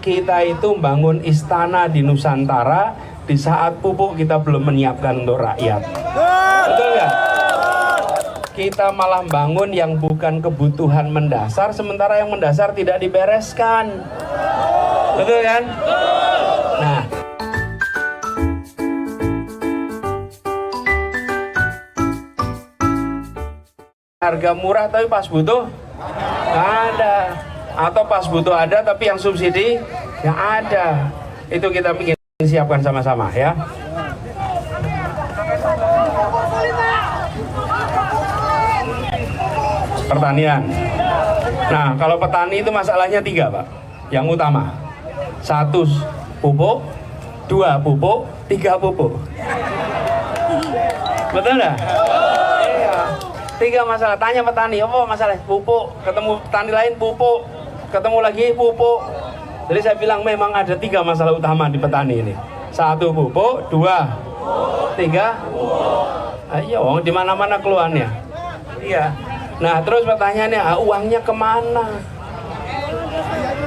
kita itu bangun istana di Nusantara di saat pupuk kita belum menyiapkan untuk rakyat. Betul nggak? Kita malah bangun yang bukan kebutuhan mendasar, sementara yang mendasar tidak dibereskan. Betul kan? Nah, harga murah tapi pas butuh nggak ada, atau pas butuh ada tapi yang subsidi nggak ada. Itu kita bikin siapkan sama-sama ya. Pertanian. Nah, kalau petani itu masalahnya 3, Pak. Yang utama, 1 pupuk, 2 pupuk, 3 pupuk. Betul nggak? Iya. 3 masalah. Tanya petani, apa masalah? Pupuk. Ketemu petani lain pupuk. Ketemu lagi pupuk. Jadi saya bilang memang ada 3 masalah utama di petani ini. 1 pupuk, 2, 3. Ayo, di mana-mana keluhannya. Iya. Nah, terus pertanyaannya, uangnya kemana?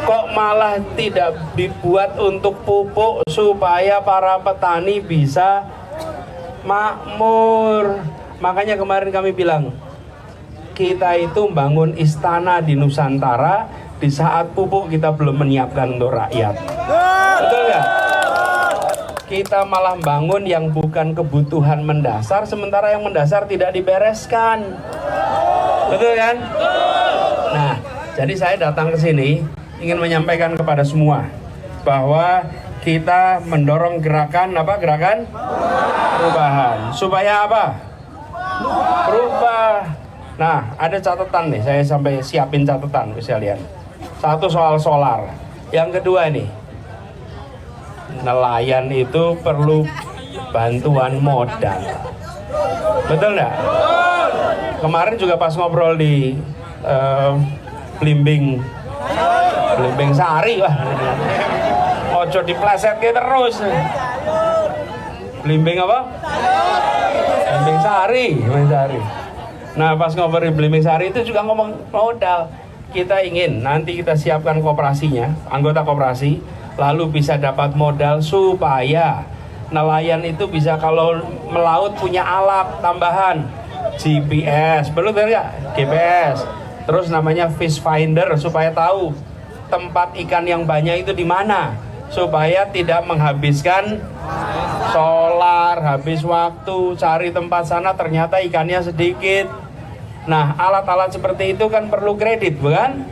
Kok malah tidak dibuat untuk pupuk supaya para petani bisa makmur? Makanya kemarin kami bilang, kita itu bangun istana di Nusantara di saat pupuk kita belum menyiapkan untuk rakyat. Betul nggak? Kita malah bangun yang bukan kebutuhan mendasar, sementara yang mendasar tidak dibereskan. Betul kan? Nah, jadi saya datang ke sini ingin menyampaikan kepada semua bahwa kita mendorong gerakan apa? Gerakan perubahan. Supaya apa? Berubah. Nah, ada catatan nih, saya sampai siapin catatan ke kalian. 1 soal solar. Yang kedua ini, nelayan itu perlu bantuan modal. Betul nggak? Kemarin juga pas ngobrol di Blimbing Sari, wah, ojo dipleset terus. Blimbing apa? Blimbing Sari. Nah, pas ngobrol di Blimbing Sari itu juga ngomong modal. Kita ingin nanti kita siapkan koperasinya, anggota koperasi, lalu bisa dapat modal supaya nelayan itu bisa kalau melaut punya alat tambahan. GPS, perlu nggak? GPS. Terus namanya fish finder supaya tahu tempat ikan yang banyak itu di mana, supaya tidak menghabiskan solar, habis waktu cari tempat sana ternyata ikannya sedikit. Nah, alat-alat seperti itu kan perlu kredit, bukan?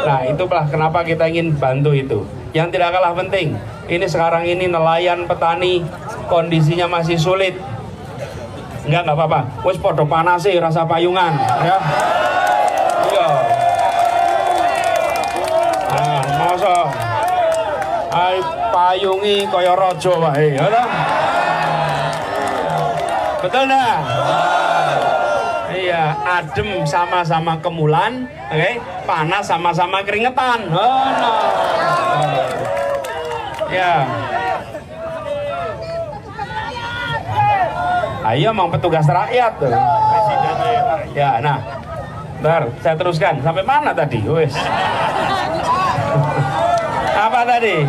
Nah, itulah kenapa kita ingin bantu itu. Yang tidak kalah penting, ini sekarang ini nelayan petani kondisinya masih sulit. Enggak apa-apa. Wis podo panas sih rasa payungan, ya. Iya. Nah, masa ai payungi kaya raja wae, ya toh? Betul enggak? Iya, adem sama-sama kemulan, oke? Panas sama-sama keringetan. Oh, no. Ya. Ayo emang petugas rakyat tuh. Ya, nah, bentar, saya teruskan. Sampai mana tadi? Wes. Apa tadi?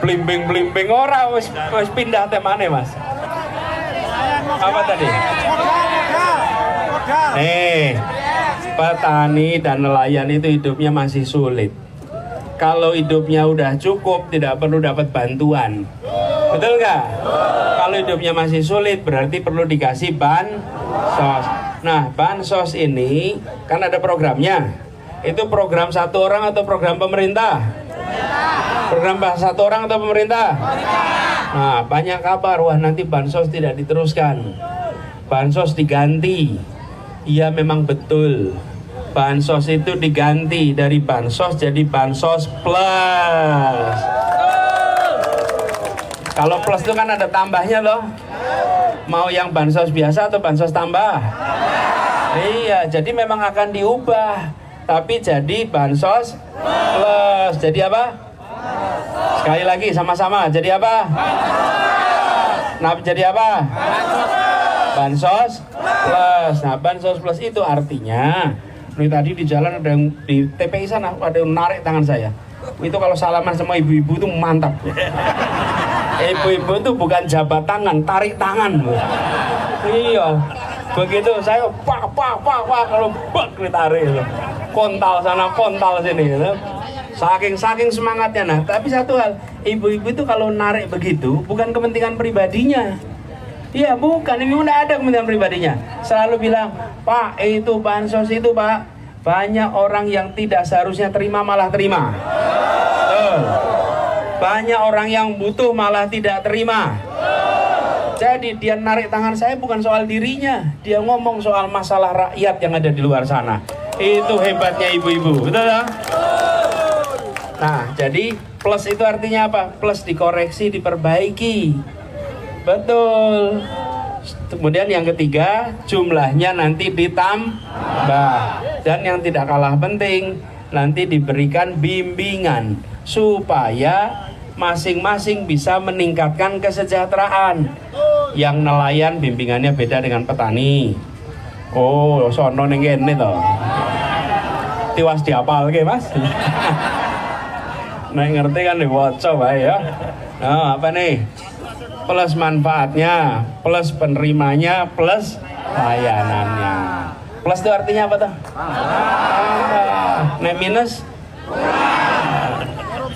Blimbing ora, wes pindah temane, Mas. Apa tadi? Petani dan nelayan itu hidupnya masih sulit. Kalau hidupnya udah cukup, tidak perlu dapat bantuan. Betul nggak? Kalau hidupnya masih sulit, berarti perlu dikasih bansos. Nah, bansos ini kan ada programnya. Itu program 1 orang atau program pemerintah? Program 1 orang atau pemerintah? Nah, banyak kabar, wah nanti bansos tidak diteruskan. Bansos diganti. Iya memang betul. Bansos itu diganti dari bansos jadi bansos plus. Kalau plus itu kan ada tambahnya loh. Mau yang bansos biasa atau bansos tambah? Iya, jadi memang akan diubah. Tapi jadi bansos plus. Jadi apa? Sekali lagi sama-sama. Jadi apa? Nah, jadi apa? Bansos plus. Nah, bansos plus itu artinya, ini tadi di jalan ada yang di TPI sana ada yang narik tangan saya. Itu kalau salaman sama ibu-ibu tuh mantap. Ibu-ibu tuh bukan jabat tangan, tarik tangan. Iya. Begitu saya pak kalau bak ditarik. Kontal sana, kontal sini. Saking semangatnya. Nah, tapi satu hal, ibu-ibu itu kalau narik begitu bukan kepentingan pribadinya. Iya, bukan, ini udah ada kepentingan pribadinya. Selalu bilang, Pak, itu bansos itu, Pak, banyak orang yang tidak seharusnya terima malah terima. Betul. Banyak orang yang butuh malah tidak terima. Jadi dia narik tangan saya bukan soal dirinya, dia ngomong soal masalah rakyat yang ada di luar sana. Itu hebatnya ibu-ibu, betul ya? Nah, jadi plus itu artinya apa? Plus dikoreksi, diperbaiki. Betul. Kemudian yang ketiga, jumlahnya nanti ditambah. Dan yang tidak kalah penting, nanti diberikan bimbingan supaya masing-masing bisa meningkatkan kesejahteraan. Yang nelayan bimbingannya beda dengan petani. Oh, sono ning kene to. Tiwas diapalke, Mas. Nah, ngerti kan diwaca wae ya. Nah, apa nih? Plus manfaatnya, plus penerimanya, plus layanannya. Plus itu artinya apa tuh? Nah, minus?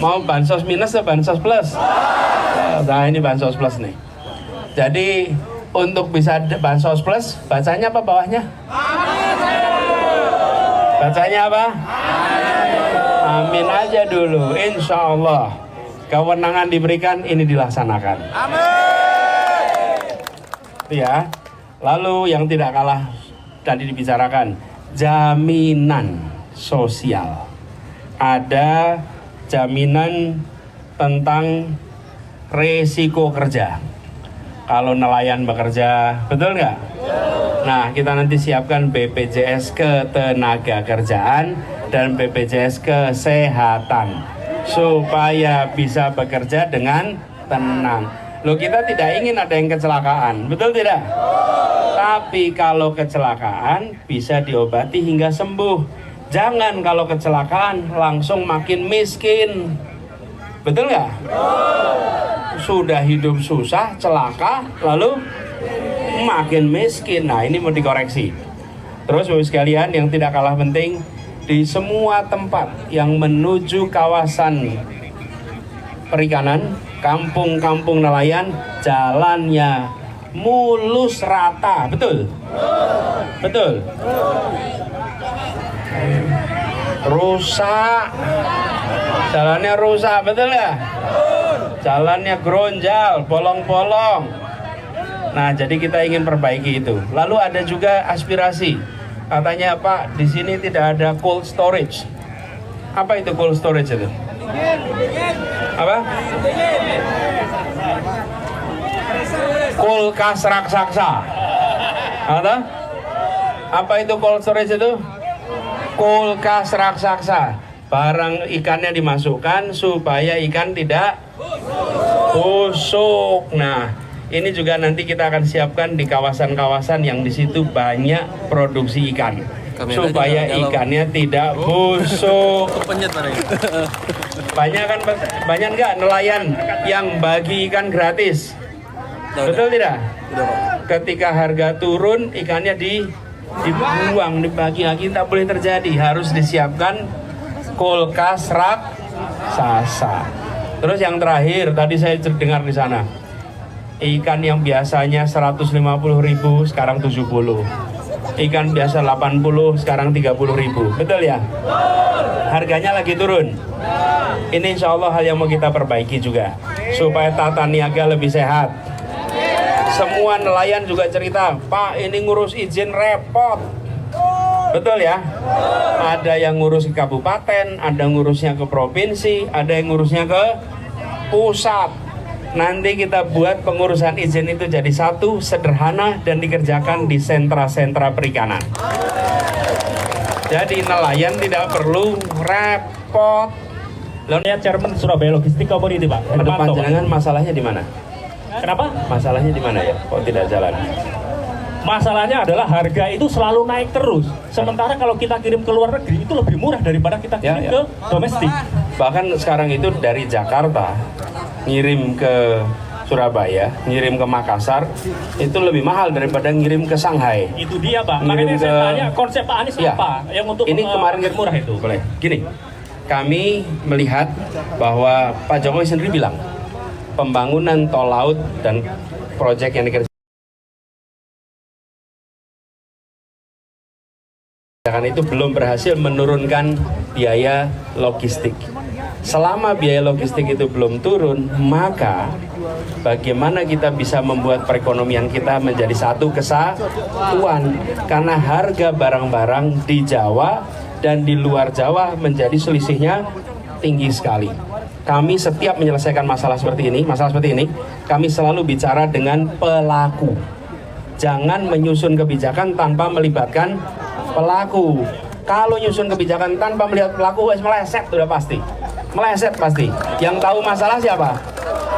Mau bansos minus atau bansos plus? Nah, ini bansos plus nih. Jadi untuk bisa bansos plus, bacanya apa bawahnya? Bacanya apa? Amin aja dulu, insya Allah. Kewenangan diberikan, ini dilaksanakan. Amin. Ya. Lalu yang tidak kalah tadi dibicarakan, jaminan sosial. Ada jaminan tentang resiko kerja. Kalau nelayan bekerja, betul nggak? Nah, kita nanti siapkan BPJS Ketenagakerjaan dan BPJS Kesehatan supaya bisa bekerja dengan tenang. Loh, kita tidak ingin ada yang kecelakaan, betul tidak? Tapi kalau kecelakaan bisa diobati hingga sembuh. Jangan kalau kecelakaan langsung makin miskin. Betul nggak? Sudah hidup susah, celaka, lalu makin miskin. Nah, ini mau dikoreksi. Terus Bapak sekalian, yang tidak kalah penting, di semua tempat yang menuju kawasan perikanan, kampung-kampung nelayan, jalannya mulus rata, betul? Betul? Rusak, jalannya rusak, betul ya? Jalannya gronjal, bolong-bolong. Nah, jadi kita ingin perbaiki itu. Lalu ada juga aspirasi. Katanya, Pak, di sini tidak ada cold storage. Apa itu cold storage itu? Apa? Kulkas raksasa. Apa itu cold storage itu? Kulkas raksasa. Barang ikannya dimasukkan supaya ikan tidak busuk. Nah, ini juga nanti kita akan siapkan di kawasan-kawasan yang di situ banyak produksi ikan, supaya ikannya tidak busuk. Banyak nggak nelayan yang bagi ikan gratis? Betul tidak? Ketika harga turun, ikannya dibuang, dibagi lagi, tak boleh terjadi. Harus disiapkan kulkas raksasa. Terus yang terakhir, tadi saya dengar di sana, ikan yang biasanya 150.000 sekarang 70. Ikan biasa 80 sekarang 30.000. Betul ya? Harganya lagi turun. Ini insya Allah hal yang mau kita perbaiki juga, supaya tata niaga lebih sehat. Semua nelayan juga cerita, Pak, ini ngurus izin repot. Betul ya? Ada yang ngurus ke kabupaten, ada ngurusnya ke provinsi, ada yang ngurusnya ke pusat. Nanti kita buat pengurusan izin itu jadi satu, sederhana, dan dikerjakan di sentra-sentra perikanan. Jadi nelayan tidak perlu repot. Lalu Chairman Surabaya Logistik apa ini, Pak? Depan jenengan masalahnya di mana? Kenapa? Masalahnya di mana ya? Kok tidak jalan? Masalahnya adalah harga itu selalu naik terus. Sementara kalau kita kirim ke luar negeri itu lebih murah daripada kita kirim ke domestik. Bahkan sekarang itu dari Jakarta ngirim ke Surabaya, ngirim ke Makassar itu lebih mahal daripada ngirim ke Shanghai. Itu dia Pak. Ngirim Makanya saya tanya konsep Pak Anies apa yang untuk ini kemarin murah itu? Boleh. Gini, kami melihat bahwa Pak Jokowi sendiri bilang pembangunan tol laut dan proyek yang dikerjakan itu belum berhasil menurunkan biaya logistik. Selama biaya logistik itu belum turun, maka bagaimana kita bisa membuat perekonomian kita menjadi satu kesatuan? Karena harga barang-barang di Jawa dan di luar Jawa menjadi selisihnya tinggi sekali. Kami setiap menyelesaikan masalah seperti ini, kami selalu bicara dengan pelaku. Jangan menyusun kebijakan tanpa melibatkan pelaku. Kalau nyusun kebijakan tanpa melihat pelaku, meleset sudah pasti. Meleset pasti. Yang tahu masalah siapa?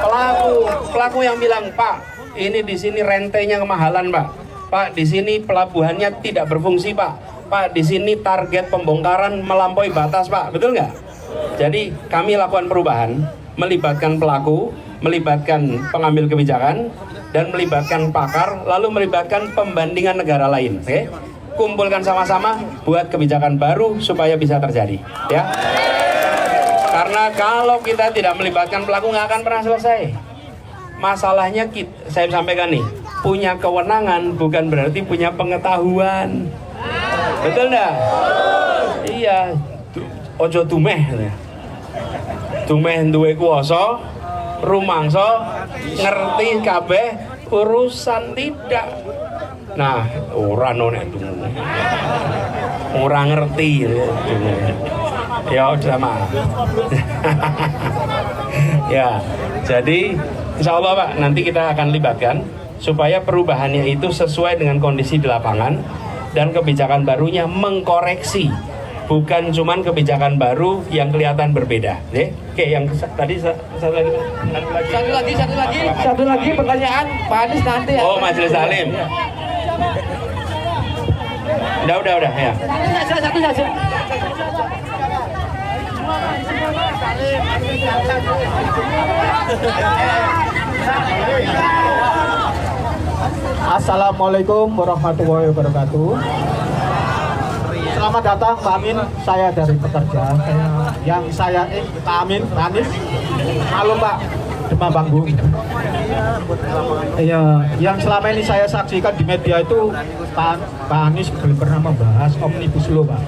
Pelaku. Pelaku yang bilang, "Pak, ini di sini rentenya kemahalan, Pak. Pak, di sini pelabuhannya tidak berfungsi, Pak. Pak, di sini target pembongkaran melampaui batas, Pak." Betul nggak? Jadi kami lakukan perubahan, melibatkan pelaku, melibatkan pengambil kebijakan, dan melibatkan pakar, lalu melibatkan pembandingan negara lain. Oke? Kumpulkan sama-sama, buat kebijakan baru supaya bisa terjadi. Ya. Karena kalau kita tidak melibatkan pelaku nggak akan pernah selesai. Masalahnya saya sampaikan nih, punya kewenangan bukan berarti punya pengetahuan. Betul nggak? Iya. Ojo dumeh. Dumeh duwe kuwasa, rumangsa, ngerti kabeh urusan tidak. Nah, ora nek dungu. Ora ngerti dungu. Ya udah mah. Ya, jadi insya Allah Pak, nanti kita akan libatkan supaya perubahannya itu sesuai dengan kondisi di lapangan dan kebijakan barunya mengkoreksi, bukan cuman kebijakan baru yang kelihatan berbeda. Oke, yang tadi satu lagi pertanyaan Pak Anies nanti. Oh, Majelis Taklim. Udah ya. Satu saja. Assalamualaikum warahmatullahi wabarakatuh. Selamat datang Pak Amin, saya dari Pekerja. Pak Amin, Pak Anies. Halo Pak, Demam Panggung. Iya, yang selama ini saya saksikan di media itu Pak Anies belum pernah membahas Omnibus Law Pak.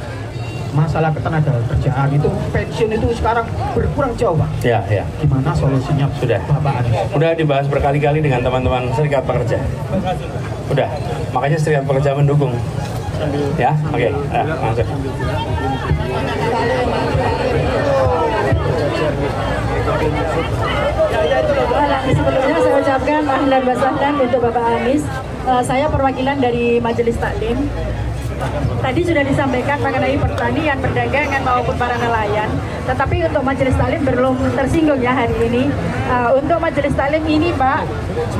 Masalah ketenaga kerjaan itu, pensiun itu sekarang berkurang jauh Pak. Ya. Gimana solusinya? Sudah. Bapak Anies? Udah dibahas berkali-kali dengan teman-teman serikat pekerja. Udah, makanya serikat pekerja mendukung. Ya, oke. Langsung. Sebelumnya saya ucapkan ahlan wa sahlan untuk Bapak Anies. Saya perwakilan dari Majelis Taklim. Tadi sudah disampaikan mengenai pertanian, perdagangan maupun para nelayan. Tetapi untuk Majelis Taklim belum tersinggung ya hari ini. Untuk Majelis Taklim ini Pak,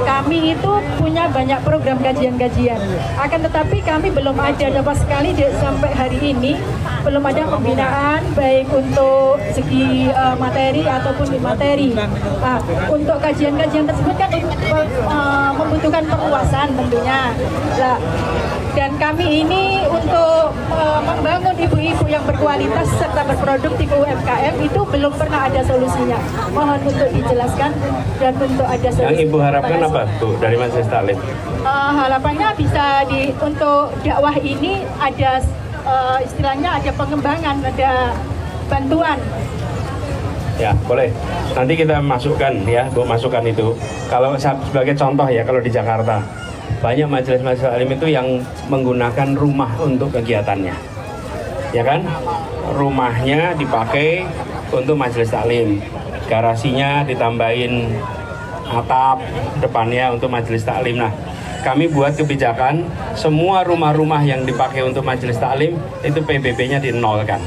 kami itu punya banyak program kajian-kajian. Akan tetapi kami belum ada sama sekali sampai hari ini belum ada pembinaan baik untuk segi materi ataupun materi. Untuk kajian-kajian tersebut kan membutuhkan perluasan tentunya. Dan kami ini untuk membangun ibu-ibu yang berkualitas serta berproduktif UMKM itu belum pernah ada solusinya. Mohon untuk dijelaskan dan untuk ada solusi. Yang Ibu harapkan apa tuh dari Majelis Taklim? Harapannya bisa untuk dakwah ini ada istilahnya ada pengembangan, ada bantuan. Ya, boleh. Nanti kita masukkan ya, Bu, masukkan itu. Kalau sebagai contoh ya, kalau di Jakarta banyak majelis-majelis taklim itu yang menggunakan rumah untuk kegiatannya, ya kan? Rumahnya dipakai untuk majelis taklim, garasinya ditambahin atap depannya untuk majelis taklim. Nah, kami buat kebijakan semua rumah-rumah yang dipakai untuk majelis taklim itu PBB-nya dinolkan,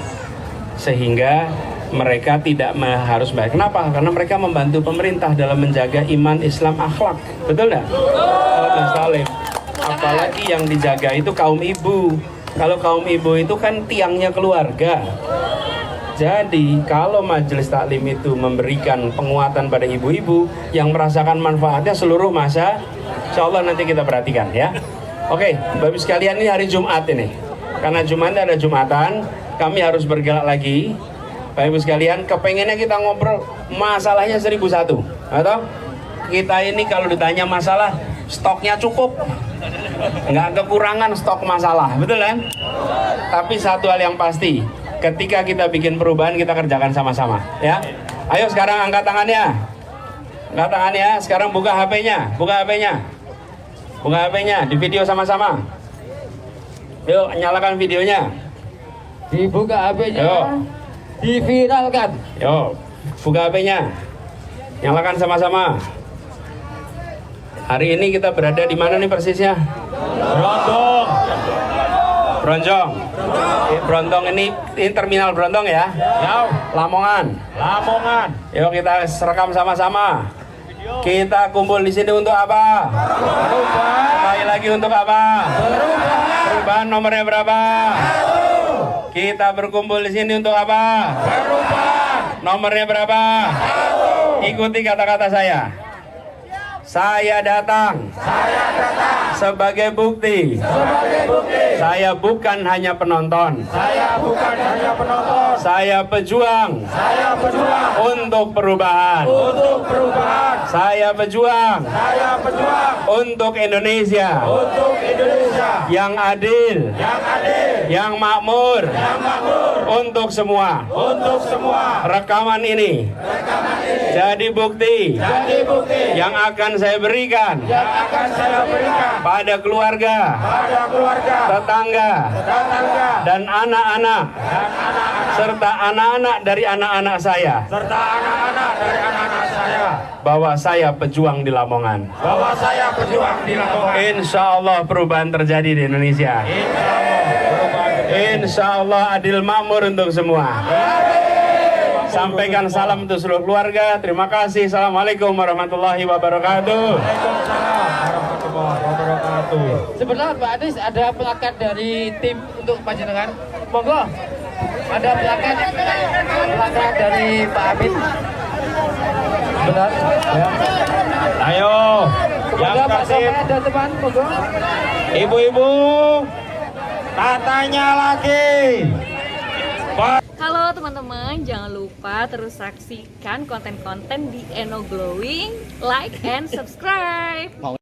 sehingga mereka tidak harus bayar. Kenapa? Karena mereka membantu pemerintah dalam menjaga iman, Islam, akhlak. Betul nggak? Majelis taklim. apalagi yang dijaga itu kaum ibu. Kalau kaum ibu itu kan tiangnya keluarga. Jadi kalau majelis taklim itu memberikan penguatan pada ibu-ibu yang merasakan manfaatnya seluruh masa, insya Allah nanti kita perhatikan ya. Oke, Bapak Ibu sekalian, ini hari Jumat ini. Karena Jumat ada Jumatan, kami harus bergerak lagi. Bapak Ibu sekalian, kepengennya kita ngobrol masalahnya 1001. Atau kita ini kalau ditanya masalah, stoknya cukup. Nggak kekurangan stok masalah, betul kan? Tapi satu hal yang pasti, ketika kita bikin perubahan, kita kerjakan sama-sama ya. Ayo sekarang angkat tangannya. Angkat tangannya, sekarang buka HP-nya. Buka HP-nya. Buka HP-nya, di video sama-sama. Yuk, nyalakan videonya. Dibuka HP-nya, Yuk. diviralkan. Yuk, buka HP-nya. Nyalakan sama-sama. Hari ini kita berada di mana nih persisnya? Brondong. Bronjong. Brontong ini terminal Brontong ya. Ya, Lamongan. Lamongan. Yuk kita rekam sama-sama. Kita kumpul di sini untuk apa? Sekali lagi untuk apa? Perubahan nomornya berapa? Kita berkumpul di sini untuk apa? Nomornya berapa? Ikuti kata-kata saya. Saya datang. Sebagai bukti. Saya bukan hanya penonton. Saya pejuang. Untuk perubahan. Saya pejuang. Untuk Indonesia. Yang adil. Yang makmur. Untuk semua. Rekaman ini jadi bukti yang akan saya berikan pada keluarga, tetangga, dan anak-anak, serta anak-anak dari anak-anak saya, bahwa saya pejuang di Lamongan. Insya Allah perubahan terjadi di Indonesia. Insya Allah adil makmur untuk semua. Sampaikan salam untuk seluruh keluarga. Terima kasih. Assalamualaikum warahmatullahi wabarakatuh. Sebenarnya Pak Anies ada plakat dari tim untuk panjenengan. Monggo. Ada plakat dari Pak Amin. Benar. Ya. Ayo, yang Semoga Pak kasih Sampai ada teman, monggo. ibu-ibu, tatanya lagi. Halo teman-teman, jangan lupa terus saksikan konten-konten di Eno Glowing, like and subscribe.